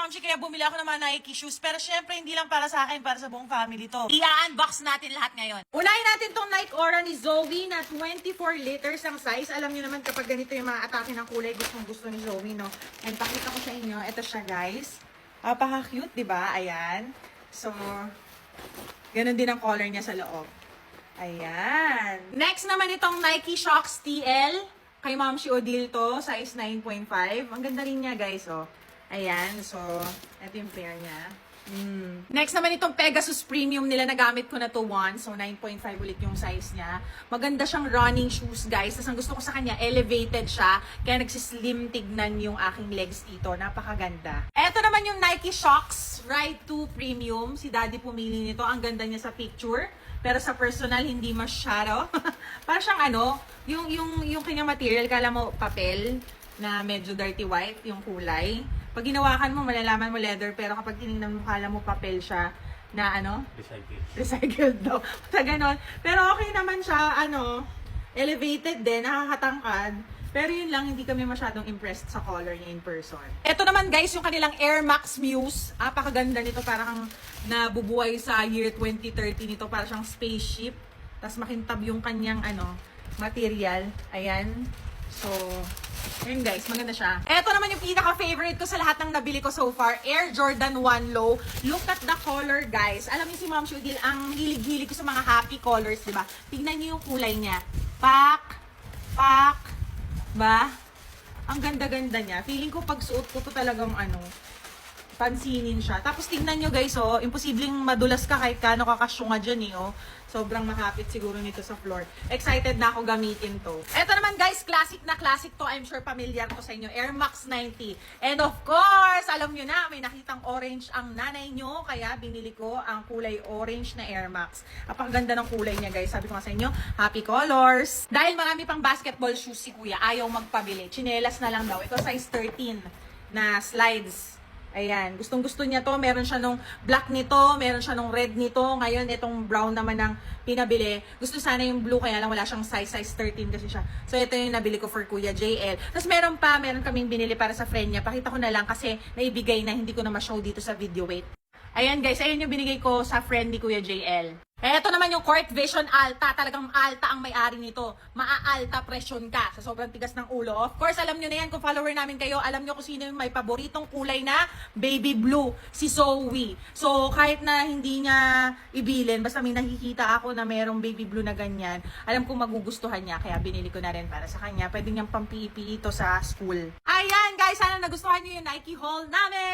Momshi, kaya bumili ako ng mga Nike shoes. Pero syempre, hindi lang para sa akin, para sa buong family to. I-unbox natin lahat ngayon. Unahin natin tong Nike Aura ni Zoe na 24 liters ang size. Alam niyo naman kapag ganito yung mga atake ng kulay, gustong-gusto ni Zoe, no? And pakita ko sa inyo. Ito siya, guys. Napaka-cute, di ba? Ayan. So, ganun din ang color niya sa loob. Ayan. Next naman itong Nike Shox TL. Kay Momshi Odile to, size 9.5. Ang ganda rin niya, guys, oh. Ayan, so, ito yung pair niya. Next naman itong Pegasus Premium nila, nagamit ko na to once. So, 9.5 ulit yung size niya. Maganda siyang running shoes, guys. Tapos ang gusto ko sa kanya, elevated siya. Kaya nagsislim tignan yung aking legs dito. Napakaganda. Ito naman yung Nike Shox Ride 2 Premium. Si Daddy pumili nito. Ang ganda niya sa picture. Pero sa personal, hindi masyado. Para siyang yung kanyang material, kala mo papel na medyo dirty white, yung kulay. Pag ginawakan mo, malalaman mo leather, pero kapag tinignan mo, kala mo papel siya na recycled daw. Sa ganon. Pero okay naman siya, elevated din, nakakatangkad. Pero yun lang, hindi kami masyadong impressed sa color niya in person. Ito naman guys, yung kanilang Air Max Muse. Apakaganda nito, parang nabubuhay sa year 2030 nito, parang siyang spaceship. Tapos makintab yung kanyang material. Ayan. So, ayun guys, maganda siya. Ito naman yung pinaka-favorite ko sa lahat ng nabili ko so far, Air Jordan 1 Low. Look at the color, guys. Alam niyo si Ma'am Shudil, ang hilig-hilig ko sa mga happy colors, di ba? Tingnan niyo yung kulay niya. Pak, ba? Ang ganda-ganda niya. Feeling ko pag suot ko to talagang pansinin siya. Tapos tingnan nyo guys, imposibleng madulas ka kahit kano kakasyunga dyan oh. Sobrang makapit siguro nito sa floor. Excited na ako gamitin to. Eto naman guys, classic na classic to. I'm sure familiar to sa inyo. Air Max 90. And of course, alam nyo na, may nakitang orange ang nanay nyo. Kaya binili ko ang kulay orange na Air Max. Napakaganda ng kulay niya guys. Sabi ko nga sa inyo, happy colors. Dahil marami pang basketball shoes si kuya, ayaw magpabili. Chinelas na lang daw. Ito size 13 na slides. Ayan, gustong-gusto niya to. Meron siya nung black nito, meron siya nung red nito. Ngayon, itong brown naman ang pinabili. Gusto sana yung blue, kaya lang wala siyang size 13 kasi siya. So, ito yung nabili ko for Kuya JL. Tapos, meron kaming binili para sa friend niya. Pakita ko na lang kasi naibigay na, hindi ko na ma-show dito sa video. Wait. Ayan guys, ayun yung binigay ko sa friend ni Kuya JL. Eto naman yung Court Vision Alta. Talagang Alta ang may-ari nito. Maa-alta presyon ka sa sobrang tigas ng ulo. Of course, alam nyo na yan. Kung follower namin kayo, alam nyo kung sino yung may paboritong kulay na baby blue. Si Zoe. So, kahit na hindi niya ibilin, basta may nakikita ako na mayroong baby blue na ganyan, alam kong magugustuhan niya. Kaya binili ko na rin para sa kanya. Pwede niyang pampipi ito sa school. Ayan guys, sana nagustuhan nyo yung Nike haul namin.